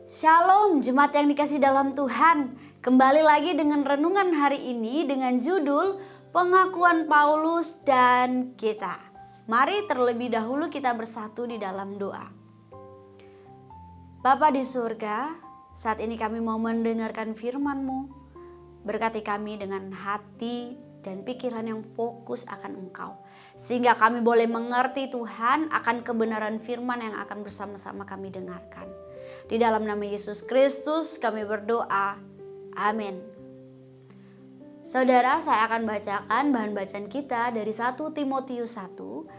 Shalom jemaat yang dikasih dalam Tuhan. Kembali lagi dengan renungan hari ini dengan judul Pengakuan Paulus dan kita. Mari terlebih dahulu kita bersatu di dalam doa. Bapa di surga, saat ini kami mau mendengarkan firman-Mu. Berkati kami dengan hati dan pikiran yang fokus akan Engkau. Sehingga kami boleh mengerti Tuhan akan kebenaran firman yang akan bersama-sama kami dengarkan. Di dalam nama Yesus Kristus kami berdoa. Amin. Saudara, saya akan bacakan bahan bacaan kita dari 1 Timotius 1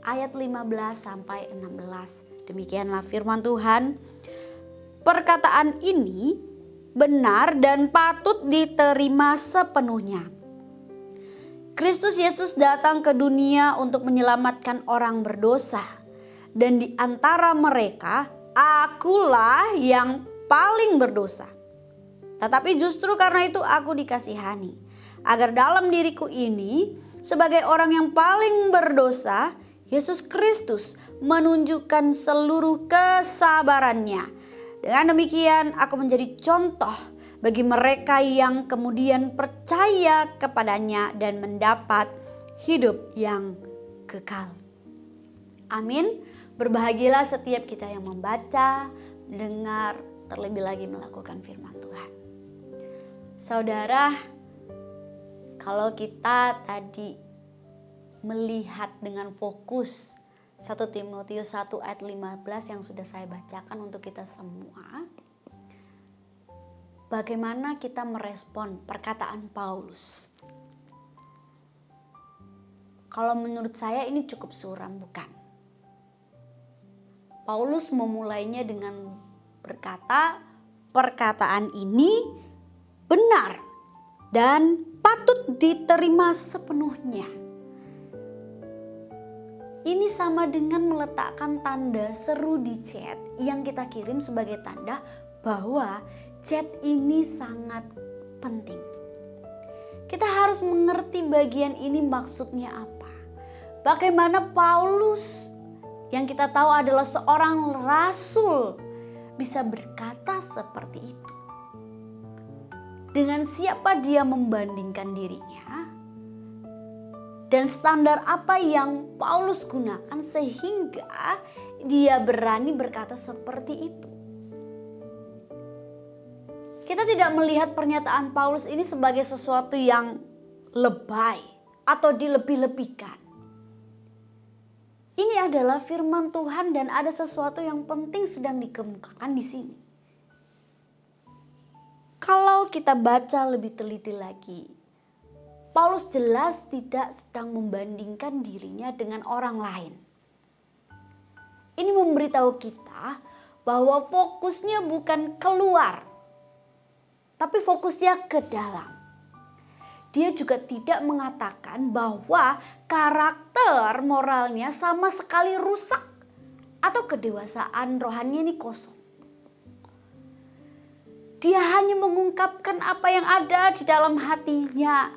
ayat 15 sampai 16. Demikianlah firman Tuhan. Perkataan ini benar dan patut diterima sepenuhnya. Kristus Yesus datang ke dunia untuk menyelamatkan orang berdosa. Dan di antara mereka, akulah yang paling berdosa. Tetapi justru karena itu aku dikasihani, agar dalam diriku ini, sebagai orang yang paling berdosa, Yesus Kristus menunjukkan seluruh kesabarannya. Dengan demikian, aku menjadi contoh bagi mereka yang kemudian percaya kepadanya dan mendapat hidup yang kekal. Amin. Berbahagialah setiap kita yang membaca, mendengar, terlebih lagi melakukan firman Tuhan. Saudara, kalau kita tadi melihat dengan fokus 1 Timotius 1 ayat 15 yang sudah saya bacakan untuk kita semua, bagaimana kita merespon perkataan Paulus? Kalau menurut saya ini cukup suram, bukan? Paulus memulainya dengan berkata, perkataan ini benar dan patut diterima sepenuhnya. Ini sama dengan meletakkan tanda seru di chat yang kita kirim sebagai tanda bahwa chat ini sangat penting. Kita harus mengerti bagian ini maksudnya apa. Bagaimana Paulus yang kita tahu adalah seorang rasul bisa berkata seperti itu. Dengan siapa dia membandingkan dirinya dan standar apa yang Paulus gunakan sehingga dia berani berkata seperti itu. Kita tidak melihat pernyataan Paulus ini sebagai sesuatu yang lebay atau dilebih-lebihkan. Ini adalah firman Tuhan dan ada sesuatu yang penting sedang dikemukakan di sini. Kalau kita baca lebih teliti lagi, Paulus jelas tidak sedang membandingkan dirinya dengan orang lain. Ini memberitahu kita bahwa fokusnya bukan keluar, tapi fokusnya ke dalam. Dia juga tidak mengatakan bahwa karakter moralnya sama sekali rusak atau kedewasaan rohaninya ini kosong. Dia hanya mengungkapkan apa yang ada di dalam hatinya.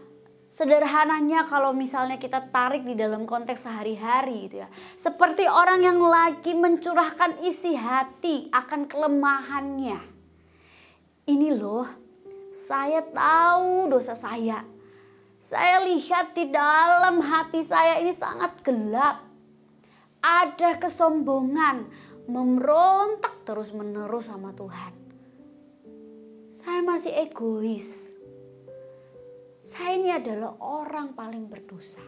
Sederhananya kalau misalnya kita tarik di dalam konteks sehari-hari gitu ya. Seperti orang yang lagi mencurahkan isi hati akan kelemahannya. Ini loh, saya tahu dosa saya. Saya lihat di dalam hati saya ini sangat gelap. Ada kesombongan, memberontak terus-menerus sama Tuhan. Saya masih egois. Saya ini adalah orang paling berdosa.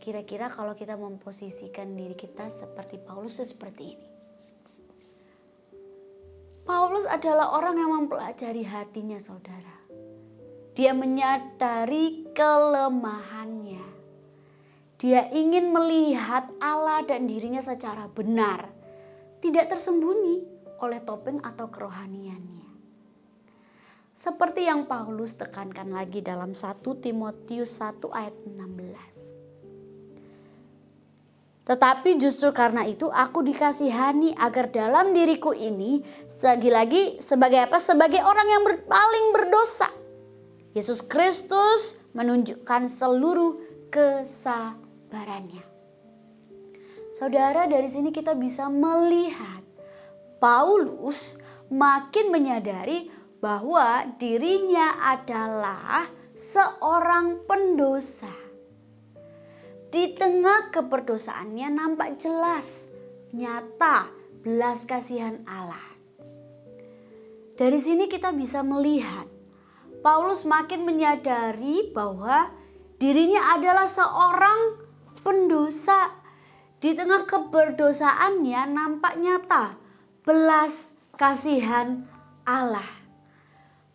Kira-kira kalau kita memposisikan diri kita seperti Paulus seperti ini. Paulus adalah orang yang mempelajari hatinya, saudara. Dia menyadari kelemahannya. Dia ingin melihat Allah dan dirinya secara benar. Tidak tersembunyi oleh topeng atau kerohaniannya. Seperti yang Paulus tekankan lagi dalam 1 Timotius 1 ayat 16. Tetapi justru karena itu aku dikasihani agar dalam diriku ini lagi-lagi sebagai apa? Sebagai orang yang paling berdosa. Yesus Kristus menunjukkan seluruh kesabarannya. Saudara, dari sini kita bisa melihat Paulus makin menyadari bahwa dirinya adalah seorang pendosa. Di tengah keberdosaannya nampak jelas, nyata belas kasihan Allah. Dari sini kita bisa melihat Paulus makin menyadari bahwa dirinya adalah seorang pendosa. Di tengah keberdosaannya nampak nyata belas kasihan Allah.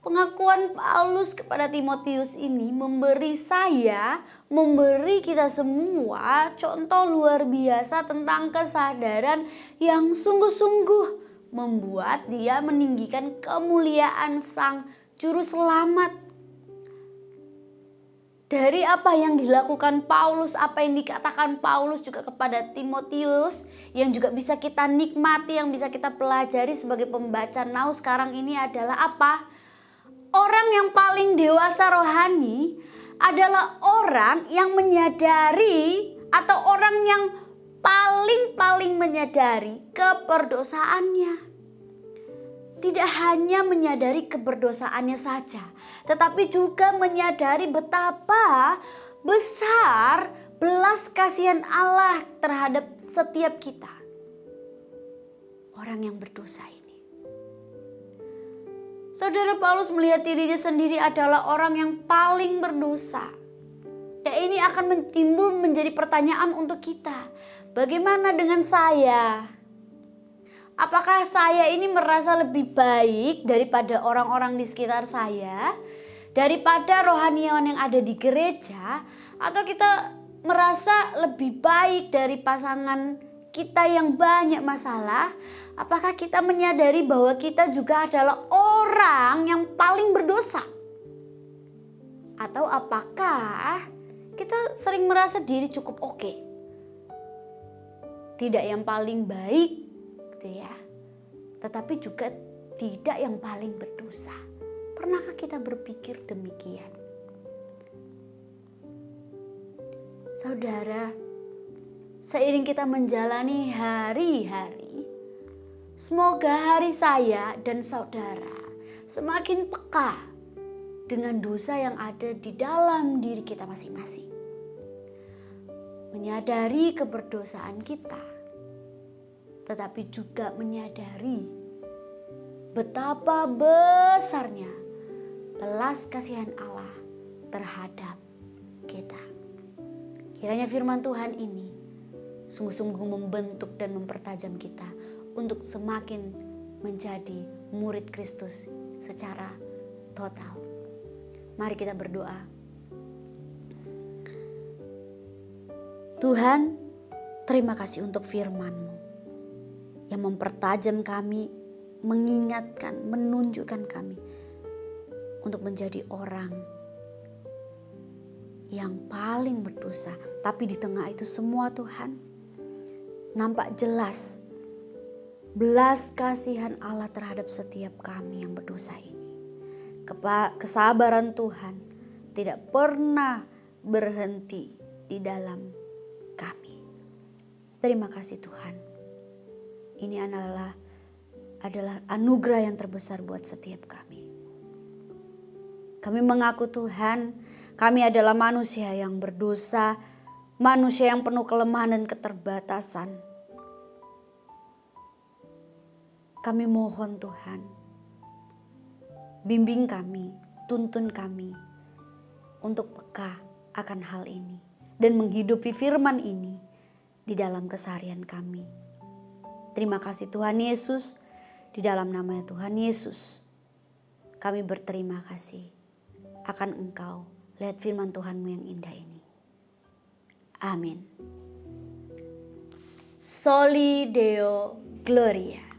Pengakuan Paulus kepada Timotius ini memberi kita semua contoh luar biasa tentang kesadaran yang sungguh-sungguh membuat dia meninggikan kemuliaan Sang Juru Selamat. Dari apa yang dilakukan Paulus, apa yang dikatakan Paulus juga kepada Timotius, yang juga bisa kita nikmati, yang bisa kita pelajari sebagai pembaca Now sekarang ini adalah apa? Orang yang paling dewasa rohani adalah orang yang menyadari atau orang yang paling menyadari keberdosaannya. Tidak hanya menyadari keberdosaannya saja, tetapi juga menyadari betapa besar belas kasihan Allah terhadap setiap kita. Orang yang berdosa ini. Saudara, Paulus melihat dirinya sendiri adalah orang yang paling berdosa. Dan ini akan timbul menjadi pertanyaan untuk kita. Bagaimana dengan saya? Apakah saya ini merasa lebih baik daripada orang-orang di sekitar saya? Daripada rohaniawan yang ada di gereja? Atau kita merasa lebih baik dari pasangan kita yang banyak masalah? Apakah kita menyadari bahwa kita juga adalah orang yang paling berdosa? Atau apakah kita sering merasa diri cukup oke? Tidak yang paling baik gitu ya, tetapi juga tidak yang paling berdosa. Pernahkah kita berpikir demikian? Saudara, seiring kita menjalani hari-hari, semoga hari saya dan saudara semakin peka dengan dosa yang ada di dalam diri kita masing-masing. Menyadari keberdosaan kita, tetapi juga menyadari betapa besarnya belas kasihan Allah terhadap kita. Kiranya firman Tuhan ini sungguh-sungguh membentuk dan mempertajam kita untuk semakin menjadi murid Kristus secara total. Mari kita berdoa. Tuhan, terima kasih untuk firman-Mu yang mempertajam kami, mengingatkan, menunjukkan kami untuk menjadi orang yang paling berdosa. Tapi di tengah itu semua Tuhan, nampak jelas belas kasihan Allah terhadap setiap kami yang berdosa ini. Kesabaran Tuhan tidak pernah berhenti di dalam kami. Terima kasih Tuhan. Ini adalah anugerah yang terbesar buat setiap kami. Kami mengaku Tuhan, kami adalah manusia yang berdosa, manusia yang penuh kelemahan dan keterbatasan. Kami mohon Tuhan, bimbing kami, tuntun kami untuk peka akan hal ini dan menghidupi firman ini di dalam keseharian kami. Terima kasih Tuhan Yesus, di dalam nama Tuhan Yesus kami berterima kasih akan Engkau. Lihat firman Tuhan-Mu yang indah ini. Amin. Soli Deo Gloria.